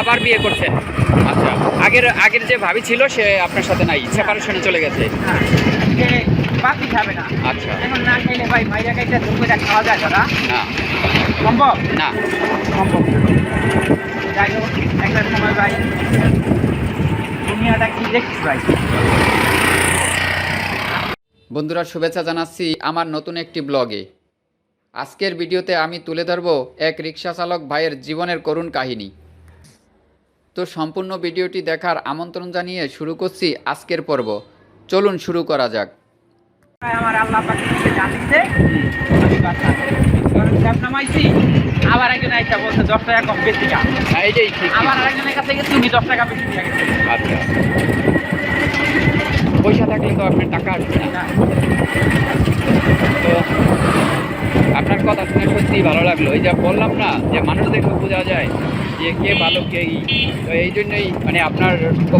আবার বিয়ে করছেন? আচ্ছা, আগের যে ভাবি ছিল সে আপনার সাথে নাই, সেপারেশনে চলে গেছে? হ্যাঁ, সে বাকি খাবে না। আচ্ছা। এখন না খেলে ভাই মাইরা খাইতে দুপুরে খাওয়া যায় দাদা? না। সম্ভব? না। সম্ভব না। যাই হোক, একটা সময় ভাই দুনিয়াটা কি দেখছি ভাই। বন্ধুরা, শুভেচ্ছা জানাচ্ছি আমার নতুন একটি ব্লগে। আজকের ভিডিওতে আমি তুলে ধরব এক রিক্সা চালক ভাইয়ের জীবনের করুণ কাহিনী। তো সম্পূর্ণ ভিডিওটি দেখার আমন্ত্রণ জানিয়ে শুরু করছি আজকের পর্ব। চলুন শুরু করা যাক। আমার আল্লাহ পাক কিছু জানিছে, আমি বাসা কারণ নামাইছি, আবার একজন আইসা বলছে 10 টাকা কম বেশি গা। এইটাই ঠিক। আবার আরেকজনের কাছে গেছে, তুমি 10 টাকা বেশি দিয়ে গেছে। আচ্ছা, পয়সা থাকলে তো আপনার টাকা আসবে না। তো আপনার কথা শুনে সত্যিই ভালো লাগলো। এই যে বললাম না যে মানুষ দেখে বোঝা যায় যে কে ভালো কে ই, তো এই জন্যই মানে আপনার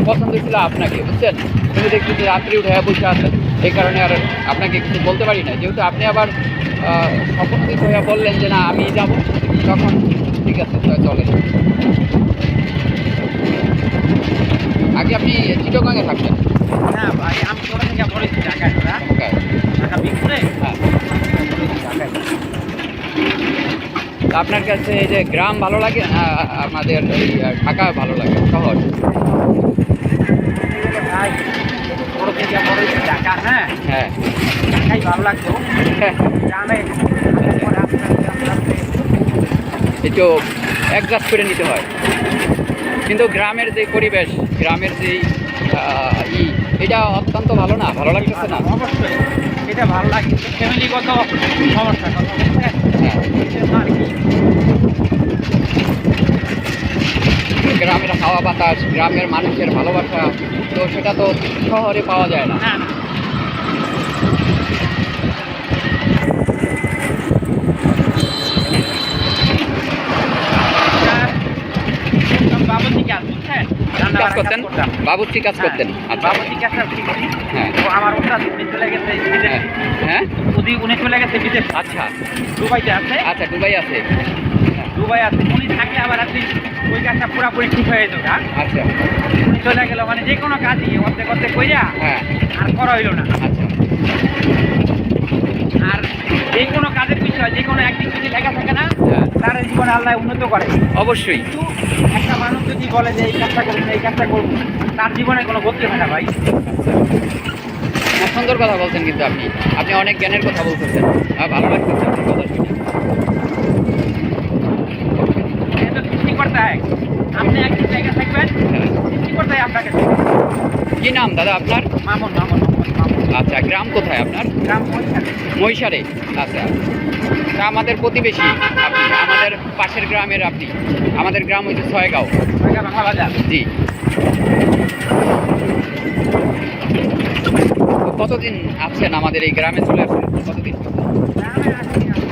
পছন্দ ছিল আপনাকে, বুঝছেন। তুমি দেখছি যে রাত্রি উঠে বসে আছেন, এই কারণে আর আপনাকে কিছু বলতে পারি না। যেহেতু আপনি আবার স্বপ্নদিত হয়ে বললেন যে না আমি যাব, তখন ঠিক আছে চলে। আগে আপনি চিটগাঁয়ে থাকতেন? না ভাই, আমি ছোট থেকে পড়েছি ঢাকায়, ঢাকায়? ঢাকা বিক্রে। হ্যাঁ। তা আপনার কাছে এই যে গ্রাম ভালো লাগে না আমাদের এই ঢাকা ভালো লাগে, শহর? ভাই ছোট থেকে পড়েছি ঢাকা, হ্যাঁ হ্যাঁ। ঢাকাই ভালো লাগতো। গ্রামে পরে আস্তে আস্তে একটু অ্যাডজাস্ট করে নিতে হয়, কিন্তু গ্রামের যে পরিবেশ, গ্রামের যে এটা অত্যন্ত ভালো না, ভালো লাগতেছে না? অবশ্যই এটা ভালো লাগে, ফ্যামিলিগত সমস্যা কথা বলছে। হ্যাঁ। আর কি গ্রামের হাওয়া বাতাস, গ্রামের মানুষের ভালোবাসা, তো সেটা তো শহরে পাওয়া যায় না। না না, বাবুজি কাজ বুঝছেন, কাজ করতেন? করতাম। বাবুর্চি কাজ করতেন? আচ্ছা। বাবুজি কাজটা শিখছি। হ্যাঁ। তো আমার ওস্তাদ উনি চলে গেছে বিদেশে। হ্যাঁ। হ্যাঁ। উনি চলে গেছে বিদেশে, আচ্ছা। দুবাইতে আছে। আচ্ছা, দুবাই আছে। দুবাই আছে, উনি থাকলে আবার আপনি ওই কাজটা পুরাপুরি ঠিক হয়ে যেত। আচ্ছা। উনি চলে গেল, মানে যে কোনো কাজই অর্ধেক অর্ধেক কইরা হ্যাঁ। আর করা হইলো না। আচ্ছা। আর যে কোনো কাজের বিষয় যে কোনো একদিক যদি লেখা থাকে না, হ্যাঁ। তার জীবনে আল্লাহ উন্নত করে। অবশ্যই। কিন্তু একটা মানুষ যদি বলে যে এই কাজটা করবো এই কাজটা করবো, তার জীবনে কোনো গতি হয় না ভাই। না, সুন্দর কথা বলছেন, কিন্তু আপনি অনেক জ্ঞানের কথা বলতেছেন। ভালো লাগতেছে আপনার কথা শুনে। এটা সৃষ্টিকর্তা এক, আপনি এক জায়গায় থাকবেন, সৃষ্টিকর্তাই আপনাকে কি নাম দাদা আপনার? মামুন মামুন মামুন মামুন। আচ্ছা, গ্রাম কোথায় আপনার? গ্রাম পরিষ্কার। মহিষারে? আচ্ছা। তা আমাদের প্রতিবেশী আপনি, আমাদের পাশের গ্রামের আপনি। আমাদের গ্রাম হচ্ছে ছয়গাঁও। বাংলা বাজার। জি। তো কতদিন আছেন আমাদের এই গ্রামে, চলে আসছেন কতদিন? গ্রামে আসি আমি।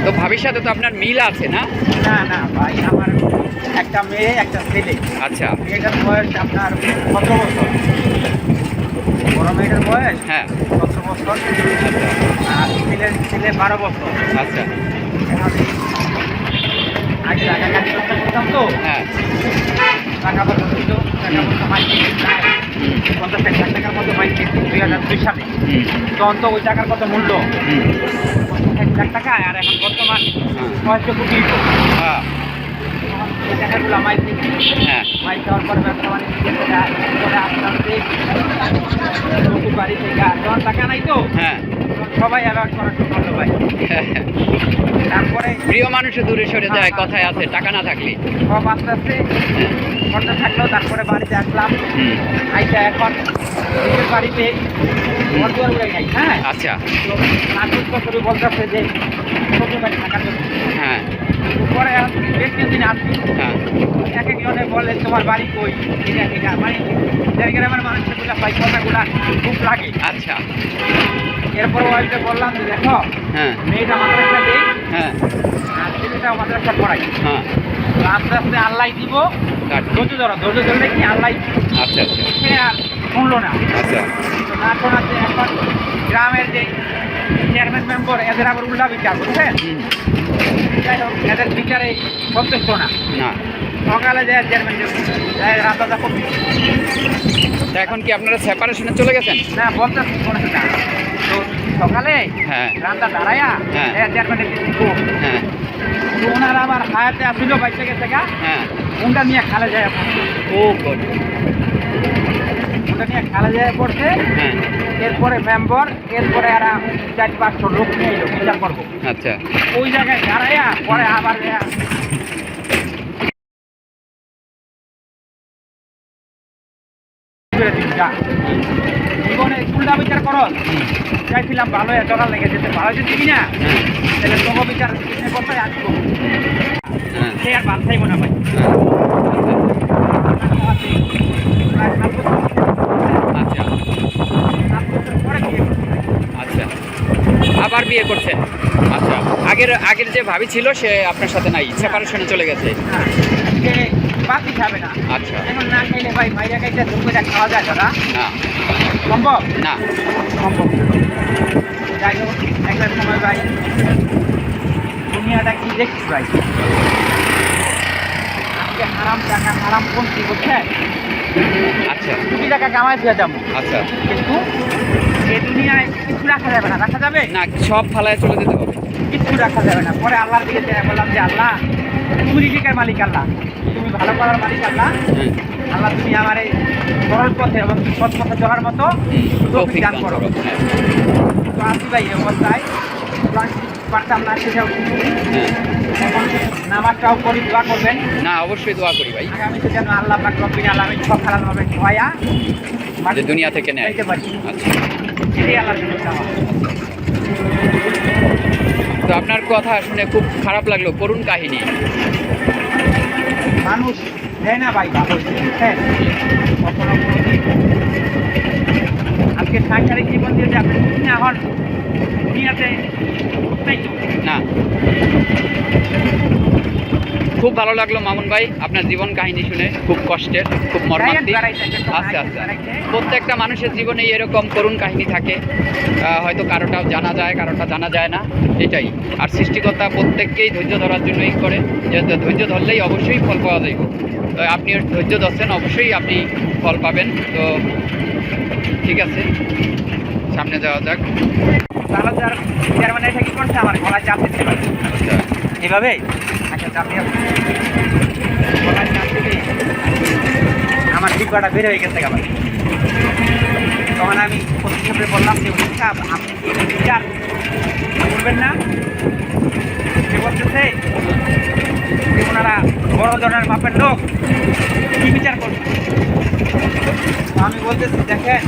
তো ভাবির সাথে তো আপনার মিল আছে না? না না ভাই, আমার একটা মেয়ে একটা ছেলে। আচ্ছা। মেয়েটার বয়স আপনার 17 বছর, বড় মেয়েটার বয়স হ্যাঁ। 17 বছর, আর ছেলে 12 বছর। আচ্ছা। আমি আগে টাকা কাজ করতাম তো, হ্যাঁ। টাকা পয়সা ছিল, টাকা পয়সা মাইকে প্রায় 50-1 লাখ টাকার মতো মাইকে 2002 সালে। হুম। তখন তো ওই টাকার কত মূল্য, হুম। 1 লাখ টাকা, আর এখন বর্তমান 600 কোটি। হ্যাঁ। ওই টাকাগুলো মাইক থেকে হ্যাঁ। মাইক দেওয়ার পরে ব্যবসা বাণিজ্য করে আস্তে আস্তে নতুন বাড়ি থেকে যখন টাকা নাই তো, হ্যাঁ। তখন সবাই অ্যাভয়েড করা শুরু করলো ভাই। তারপরে প্রিয় মানুষও দূরে সরে যায়, কথায় আছে টাকা না থাকলে। সব আস্তে আস্তে করতে থাকলো। তারপরে বাড়িতে আসলাম, হুম। আইসা এখন নিজের বাড়িতে ঘর দুয়ার উড়ে যাই। হ্যাঁ, আচ্ছা। তো নাটক করে বলতেছে যে শ্বশুর বাড়ি থাকার জন্য। হ্যাঁ। পরে বেশ কিছুদিন আসছি, হ্যাঁ। এক একজনে বলে তোমার বাড়ি কই, এটা মানে গ্রামের মানুষের গুলা পাই কথাগুলা খুব লাগে। আচ্ছা। এরপর ওয়াইফকে বললাম যে দেখো, হ্যাঁ। মেয়েটা মাদ্রাসা দেই হ্যাঁ। আর ছেলেটাও মাদ্রাসা পড়াই। হ্যাঁ। তো আস্তে আস্তে আল্লাহ দিব, আচ্ছা। ধৈর্য ধরলে কি আল্লাহ। আচ্ছা। সে আর শুনলো না। আচ্ছা। তো না শোনাতে এখন গ্রামের যে চেয়ারম্যান মেম্বার এদের আবার উল্টা বিচার বুঝছেন। হুম, যাই হোক এদের বিচারে সন্তুষ্ট না। না। সকালে যায় চেয়ারম্যান রাত খুব তা এখন কি আপনারা সেপারেশনে চলে গেছেন? না বলতে শোনেন না। তো সকালে হ্যাঁ রান্না দাঁড়াইয়া হ্যাঁ। চেয়ারম্যানের হ্যাঁ তো ওনারা আবার হায়াতে আসছিল বাইতে গেছে গা, হ্যাঁ। ওনটা নিয়ে খালে যায় ও গড। ওটা নিয়ে খালে যায় পড়ছে। হ্যাঁ এরপরে মেম্বার, এরপরে এরা 4-500 লোক নিয়ে এলো বিচার করবো। আচ্ছা ওই জায়গায় দাঁড়াইয়া পরে আবার জীবনে উল্টা বিচার করো চাইছিলাম ভালো চলার লেগে যেতে ভালো যেতে কিনা হ্যাঁ তাহলে তোমার বিচার করতে আসবো হ্যাঁ সে আর বাদ চাইবো না ভাই। আচ্ছা পরে বিয়ে করবো। আচ্ছা আবার বিয়ে করছেন? আচ্ছা আগের যে ভাবি ছিল সে আপনার সাথে নাই, সেপারেশনে চলে গেছে? হ্যাঁ, সে বাতি খাবে না। আচ্ছা এখন না খাইলে ভাই মাইরা খাইতে দুপুরে খাওয়া যায় দাদা না সম্ভব না। সম্ভব না। যাই হোক একটা সময় ভাই দুনিয়াটা কি দেখছি ভাই, আজকে হারাম টাকা হারাম পন্থী করছে আচ্ছা 2 টাকা কামাই দিয়ে যাবো, আচ্ছা কিন্তু এই দুনিয়ায় কিছু রাখা যাবে না। রাখা যাবে না, সব ফালায় চলে যেতে হবে। কিছু রাখা যাবে না। পরে আল্লাহর দিকে চেয়ে বললাম যে আল্লাহ তুমি রিজিকের মালিক, আল্লাহ তুমি ভালো করার মালিক, আল্লাহ হুম, আল্লাহ তুমি আমার এই সরল পথে এবং সৎ পথে চলার মতো তৌফিক দান করো। হ্যাঁ, তো আসি ভাই এই অবস্থায় পারতাম না, সেটাও হ্যাঁ। এখন নামাজটাও করি, দোয়া করবেন না অবশ্যই দোয়া করি ভাই, আগামীতে যেন আল্লাহ পাক রব্বিল আলামিন সব হালালভাবে খাওয়ায়া যে দুনিয়া থেকে নেয়। খাইতে পারি। আচ্ছা এটাই আল্লাহর জন্য চাওয়া। তো আপনার কথা শুনে খুব খারাপ লাগলো, করুণ কাহিনী। মানুষ দেয় না ভাই ভালো হ্যাঁ, কখনো কোনোদিন আজকে সাংসারিক জীবন দিয়ে যে আপনি খুশি না হন দুনিয়াতে তাই তো। না, খুব ভালো লাগলো মামুন ভাই আপনার জীবন কাহিনী শুনে, খুব কষ্টের, খুব মর্মান্তিক। আচ্ছা আচ্ছা, প্রত্যেকটা মানুষের জীবনে এরকম করুণ কাহিনী থাকে, হয়তো কারোটা জানা যায় কারোটা জানা যায় না, এটাই। আর সৃষ্টিকর্তা প্রত্যেককেই ধৈর্য ধরার জন্যই করে, যে ধৈর্য ধরলেই অবশ্যই ফল পাওয়া যাইব। তো আপনি ধৈর্য ধরছেন, অবশ্যই আপনি ফল পাবেন। তো ঠিক আছে, সামনে যাওয়া যাক। তাহলে যার চেয়ারম্যান এটা কি করছে আমার গলায় চাপ দিতে পারে আচ্ছা এভাবে। আচ্ছা চাপ দিয়ে গলায় চাপ দিতে আমার ডিব্বাটা বের হয়ে গেছে আবার। তখন আমি প্রতিষ্ঠানে বললাম যে সাহেব আপনি কি বিচার করবেন না? সে বলতেছে যে ওনারা বড় ধরনের মাপের লোক, কি বিচার করবেন? তো আমি বলতেছি দেখেন